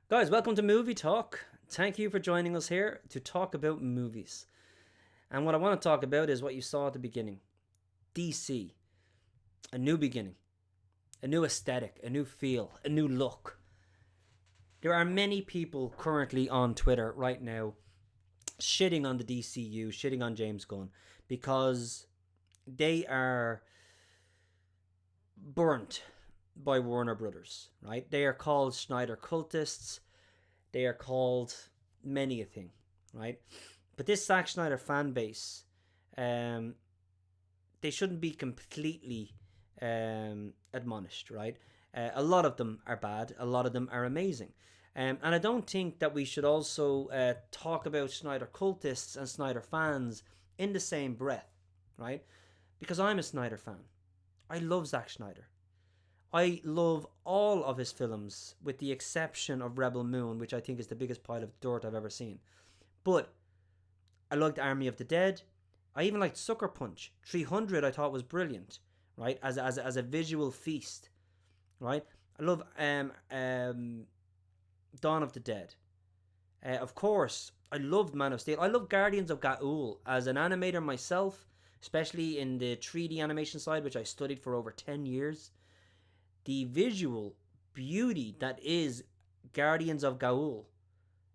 Guys, welcome to Movie Talk. Thank you for joining us here to talk about movies. And what I want to talk about is what you saw at the beginning. DC, a new beginning, a new aesthetic, a new feel, a new look. There are many people currently on Twitter right now shitting on the DCU, shitting on James Gunn, because they are burnt by Warner Brothers, right? They are called Snyder cultists. They are called many a thing, right? But this Zack Snyder fan base, they shouldn't be completely admonished, right? A lot of them are bad. A lot of them are amazing. And I don't think that we should also talk about Snyder cultists and Snyder fans in the same breath, right? Because I'm a Snyder fan. I love Zack Snyder. I love all of his films, with the exception of Rebel Moon, which I think is the biggest pile of dirt I've ever seen. But I liked Army of the Dead. I even liked Sucker Punch. 300 I thought was brilliant, right? As a visual feast, right? I love Dawn of the Dead. Of course, I loved Man of Steel. I love Guardians of Gaul. As an animator myself, especially in the 3D animation side, which I studied for over 10 years, the visual beauty that is Guardians of Gaul,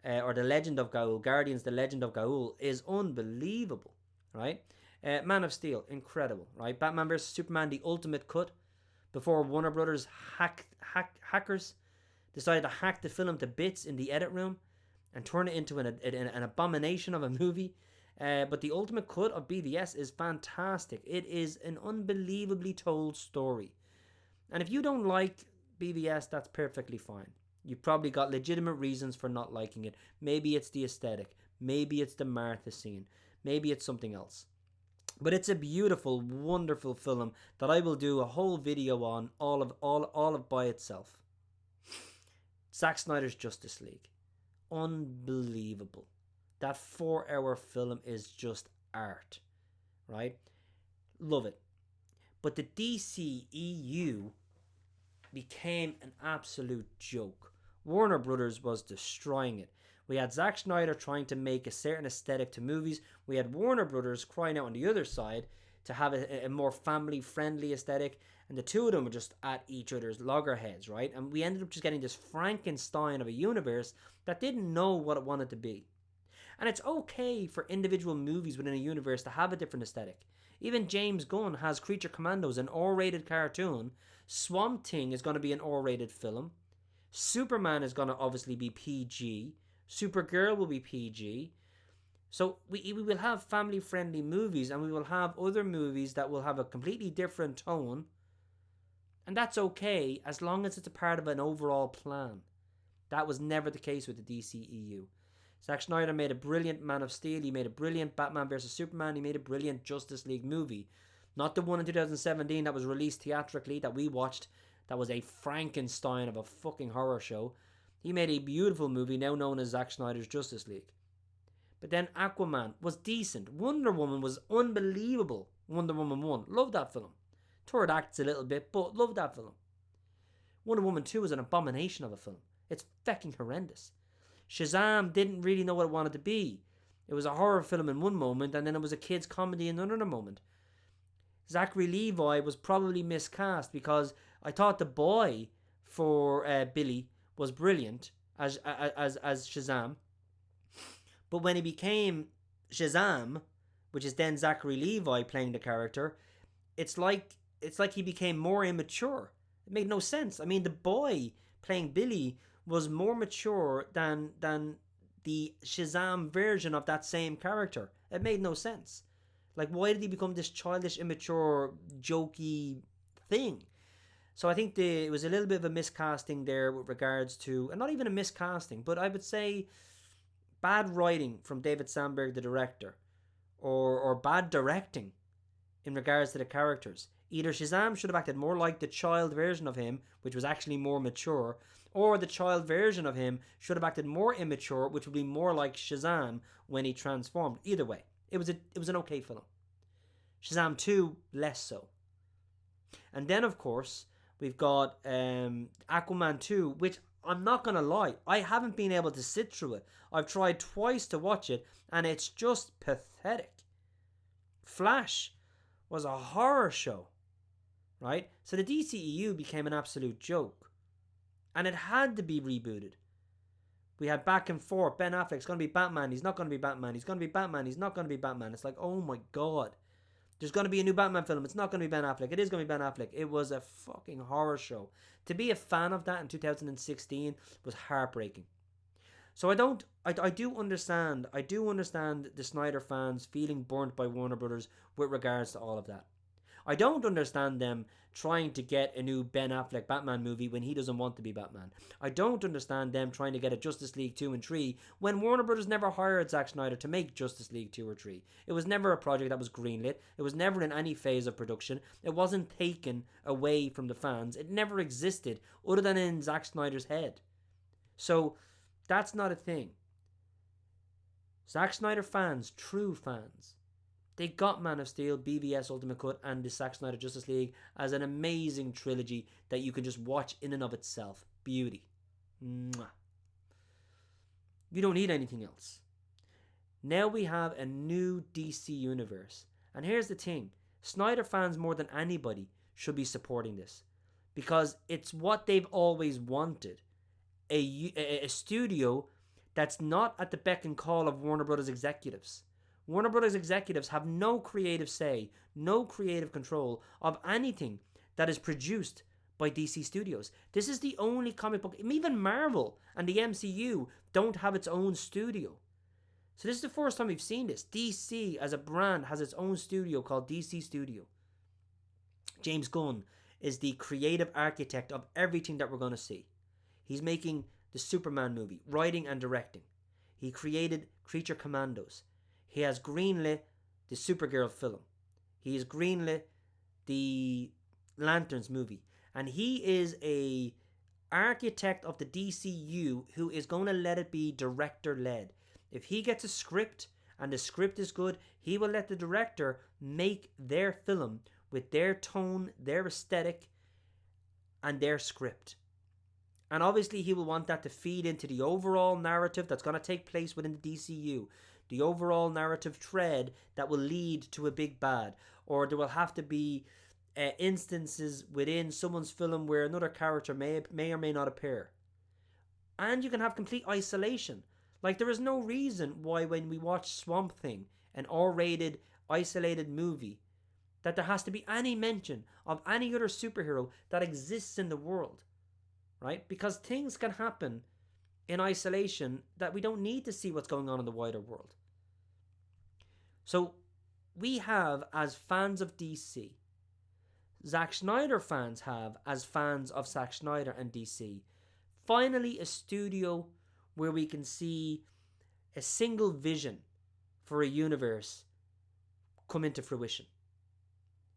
or the Legend of Gaul, Guardians, the Legend of Gaul, is unbelievable, right? Man of Steel, incredible, right? Batman vs Superman, the ultimate cut, before Warner Brothers hackers decided to hack the film to bits in the edit room and turn it into an abomination of a movie. But the ultimate cut of BVS is fantastic. It is an unbelievably told story. And if you don't like BVS, that's perfectly fine. You've probably got legitimate reasons for not liking it. Maybe it's the aesthetic. Maybe it's the Martha scene. Maybe it's something else. But it's a beautiful, wonderful film that I will do a whole video on all of by itself. Zack Snyder's Justice League. Unbelievable. That 4-hour film is just art. Right? Love it. But the DCEU became an absolute joke. Warner Brothers was destroying it. We had Zack Snyder trying to make a certain aesthetic to movies. We had Warner Brothers crying out on the other side to have a more family-friendly aesthetic. And the two of them were just at each other's loggerheads, right? And we ended up just getting this Frankenstein of a universe that didn't know what it wanted to be. And it's okay for individual movies within a universe to have a different aesthetic. Even James Gunn has Creature Commandos, an R-rated cartoon. Swamp Thing is going to be an R-rated film. Superman is going to obviously be PG. Supergirl will be PG. So we will have family-friendly movies, and we will have other movies that will have a completely different tone. And that's okay, as long as it's a part of an overall plan. That was never the case with the DCEU. Zack Snyder made a brilliant Man of Steel. He made a brilliant Batman vs Superman. He made a brilliant Justice League movie. Not the one in 2017 that was released theatrically that we watched. That was a Frankenstein of a fucking horror show. He made a beautiful movie now known as Zack Snyder's Justice League. But then Aquaman was decent. Wonder Woman was unbelievable. Wonder Woman 1. Loved that film. Third act's a little bit, but loved that film. Wonder Woman 2 is an abomination of a film. It's fucking horrendous. Shazam didn't really know what it wanted to be. It was a horror film in one moment, and then it was a kid's comedy in another moment. Zachary Levi was probably miscast because I thought the boy for Billy was brilliant as Shazam. But when he became Shazam, which is then Zachary Levi playing the character, it's like he became more immature. It made no sense. I mean, the boy playing Billy was more mature than the Shazam version of that same character. It made no sense. Like, why did he become this childish, immature, jokey thing? So I think it was a little bit of a miscasting there with regards to, and not even a miscasting, but I would say bad writing from David Sandberg, the director, or bad directing in regards to the characters. Either Shazam should have acted more like the child version of him, which was actually more mature, or the child version of him should have acted more immature, which would be more like Shazam when he transformed. Either way, it was an okay film. Shazam 2, less so. And then, of course, we've got Aquaman 2, which I'm not going to lie, I haven't been able to sit through it. I've tried twice to watch it, and it's just pathetic. Flash was a horror show, right? So the DCEU became an absolute joke, and it had to be rebooted. We had back and forth. Ben Affleck's going to be Batman. He's not going to be Batman. He's going to be Batman. He's not going to be Batman. It's like, oh my god. There's going to be a new Batman film. It's not going to be Ben Affleck. It is going to be Ben Affleck. It was a fucking horror show. To be a fan of that in 2016 was heartbreaking. So I do understand the Snyder fans feeling burnt by Warner Brothers with regards to all of that. I don't understand them trying to get a new Ben Affleck Batman movie when he doesn't want to be Batman. I don't understand them trying to get a Justice League 2 and 3 when Warner Brothers never hired Zack Snyder to make Justice League 2 or 3. It was never a project that was greenlit. It was never in any phase of production. It wasn't taken away from the fans. It never existed other than in Zack Snyder's head. So that's not a thing. Zack Snyder fans, true fans, they got Man of Steel, BVS Ultimate Cut, and the Zack Snyder Justice League as an amazing trilogy that you can just watch in and of itself. Beauty. Mwah. You don't need anything else. Now we have a new DC universe. And here's the thing. Snyder fans more than anybody should be supporting this. Because it's what they've always wanted. A studio that's not at the beck and call of Warner Brothers executives. Warner Brothers executives have no creative say, no creative control of anything that is produced by DC Studios. This is the only comic book, even Marvel and the MCU don't have its own studio. So this is the first time we've seen this. DC as a brand has its own studio called DC Studio. James Gunn is the creative architect of everything that we're going to see. He's making the Superman movie, writing and directing. He created Creature Commandos. He has greenlit the Supergirl film. He has greenlit the Lanterns movie. And he is a architect of the DCU who is going to let it be director-led. If he gets a script and the script is good, he will let the director make their film with their tone, their aesthetic, and their script. And obviously he will want that to feed into the overall narrative that's going to take place within the DCU. The overall narrative thread that will lead to a big bad. Or there will have to be instances within someone's film where another character may or may not appear. And you can have complete isolation. Like, there is no reason why when we watch Swamp Thing, an R-rated, isolated movie, that there has to be any mention of any other superhero that exists in the world. Right? Because things can happen in isolation that we don't need to see what's going on in the wider world. So we have, as fans of DC, Zack Snyder fans have, as fans of Zack Snyder and DC, finally a studio where we can see a single vision for a universe come into fruition.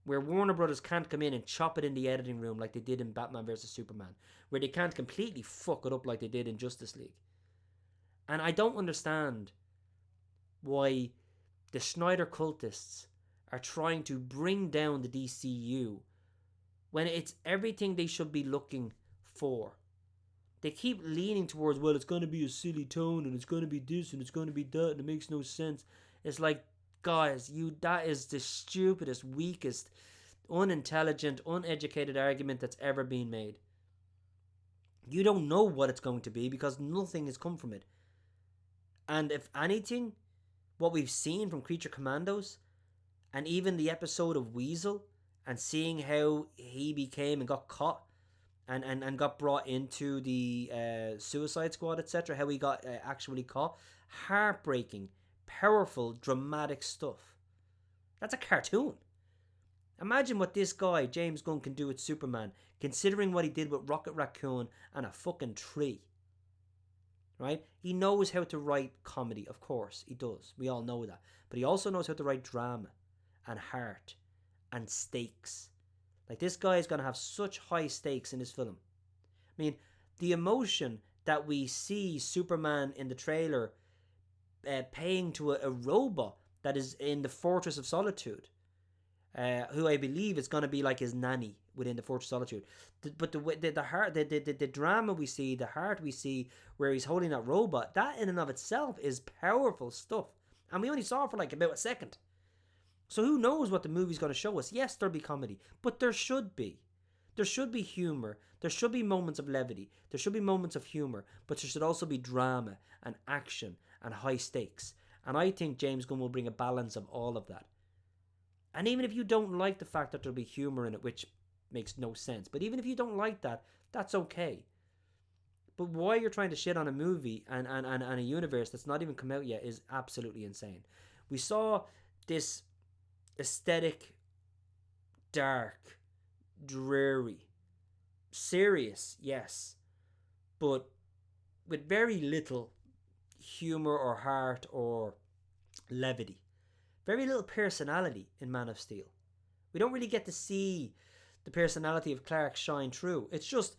Where Warner Brothers can't come in and chop it in the editing room like they did in Batman vs. Superman. Where they can't completely fuck it up like they did in Justice League. And I don't understand why the Snyder cultists are trying to bring down the DCU when it's everything they should be looking for. They keep leaning towards, well, it's going to be a silly tone and it's going to be this and it's going to be that and it makes no sense. It's like, guys, that is the stupidest, weakest, unintelligent, uneducated argument that's ever been made. You don't know what it's going to be because nothing has come from it. And if anything, what we've seen from Creature Commandos and even the episode of Weasel and seeing how he became and got caught and got brought into the Suicide Squad, etc., how he got actually caught, heartbreaking, powerful, dramatic stuff. That's a cartoon. Imagine what this guy, James Gunn, can do with Superman, considering what he did with Rocket Raccoon and a fucking tree. Right? He knows how to write comedy, of course, he does. We all know that. But he also knows how to write drama and heart and stakes. Like, this guy is going to have such high stakes in his film. I mean, the emotion that we see Superman in the trailer paying to a robot that is in the Fortress of Solitude. who I believe is going to be like his nanny within the Fortress of Solitude. But the heart, the drama we see, the heart we see, where he's holding that robot, that in and of itself is powerful stuff. And we only saw it for like about a second. So who knows what the movie's going to show us? Yes, there'll be comedy, but there should be. There should be humor. There should be moments of levity. There should be moments of humor, but there should also be drama and action and high stakes. And I think James Gunn will bring a balance of all of that. And even if you don't like the fact that there'll be humor in it, which makes no sense, but even if you don't like that, that's okay. But why you're trying to shit on a movie and a universe that's not even come out yet is absolutely insane. We saw this aesthetic, dark, dreary, serious, yes, but with very little humor or heart or levity. Very little personality in Man of Steel. We don't really get to see the personality of Clark shine through. It's just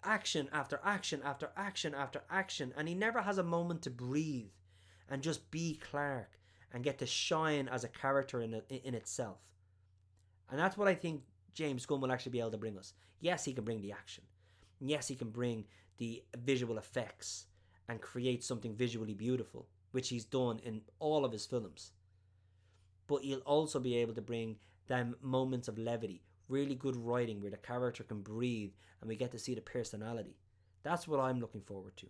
action after action after action after action, and he never has a moment to breathe and just be Clark and get to shine as a character in itself. And that's what I think James Gunn will actually be able to bring us. Yes, he can bring the action. Yes, he can bring the visual effects and create something visually beautiful, which he's done in all of his films. But he'll also be able to bring them moments of levity, really good writing where the character can breathe and we get to see the personality. That's what I'm looking forward to.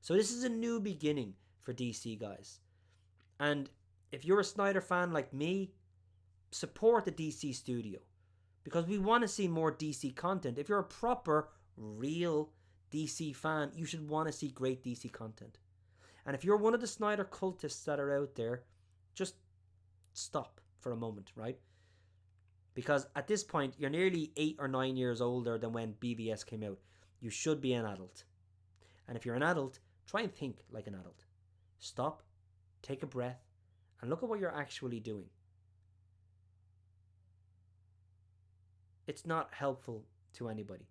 So this is a new beginning for DC, guys. And if you're a Snyder fan like me, support the DC studio, because we want to see more DC content. If you're a proper, real DC fan, you should want to see great DC content. And if you're one of the Snyder cultists that are out there, just stop for a moment, right? Because at this point, you're nearly 8 or 9 years older than when BVS came out. You should be an adult. And if you're an adult, try and think like an adult. Stop, take a breath, and look at what you're actually doing. It's not helpful to anybody,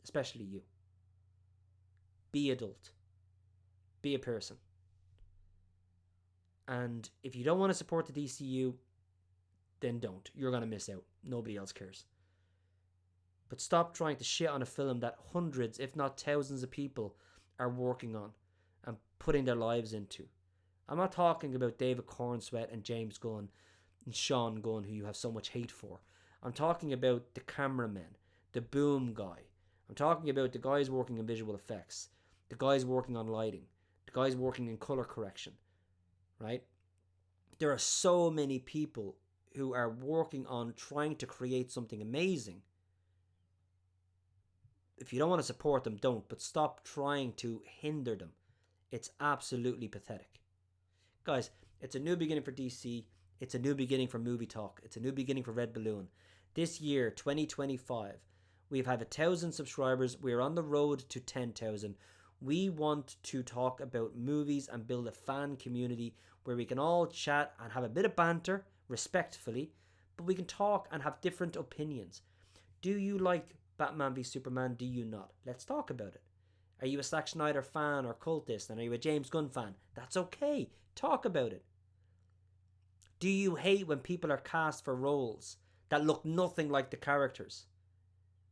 especially you. Be adult. Be a person. And if you don't want to support the DCU, then don't. You're going to miss out. Nobody else cares. But stop trying to shit on a film that hundreds, if not thousands of people are working on and putting their lives into. I'm not talking about David Cornsweet and James Gunn and Sean Gunn, who you have so much hate for. I'm talking about the cameraman, the boom guy. I'm talking about the guys working in visual effects, the guys working on lighting, the guys working in color correction, right? There are so many people who are working on trying to create something amazing. If you don't want to support them, don't, but stop trying to hinder them. It's absolutely pathetic. Guys, it's a new beginning for DC. It's a new beginning for Movie Talk. It's a new beginning for Red Balloon. This year, 2025, we've had 1,000 subscribers. We're on the road to 10,000. We want to talk about movies and build a fan community where we can all chat and have a bit of banter, respectfully, but we can talk and have different opinions. Do you like Batman v Superman? Do you not? Let's talk about it. Are you a Zack Snyder fan or cultist? And are you a James Gunn fan? That's okay. Talk about it. Do you hate when people are cast for roles that look nothing like the characters?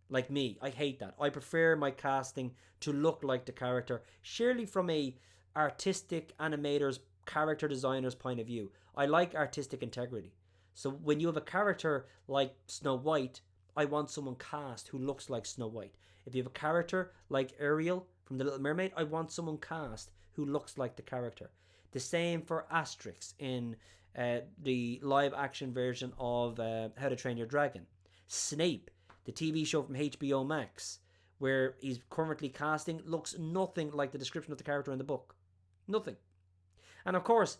Like me, I hate that. I prefer my casting to look like the character, surely from a artistic animator's, character designer's point of view. I like artistic integrity. So when you have a character like Snow White, I want someone cast who looks like Snow White. If you have a character like Ariel from The Little Mermaid, I want someone cast who looks like the character. The same for Asterix in the live action version of How to Train Your Dragon. Snape, the TV show from HBO Max, where he's currently casting, looks nothing like the description of the character in the book. Nothing. And of course,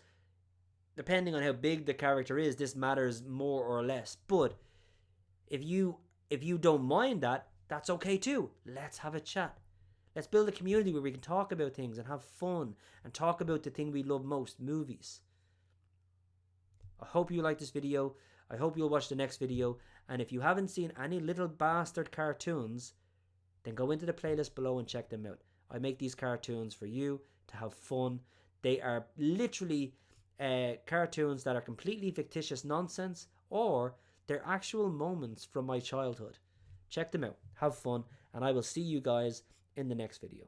depending on how big the character is, this matters more or less. But if you don't mind that, that's okay too. Let's have a chat. Let's build a community where we can talk about things and have fun and talk about the thing we love most, movies. I hope you like this video. I hope you'll watch the next video. And if you haven't seen any little bastard cartoons, then go into the playlist below and check them out. I make these cartoons for you to have fun. They are literally cartoons that are completely fictitious nonsense or they're actual moments from my childhood. Check them out, have fun, and I will see you guys in the next video.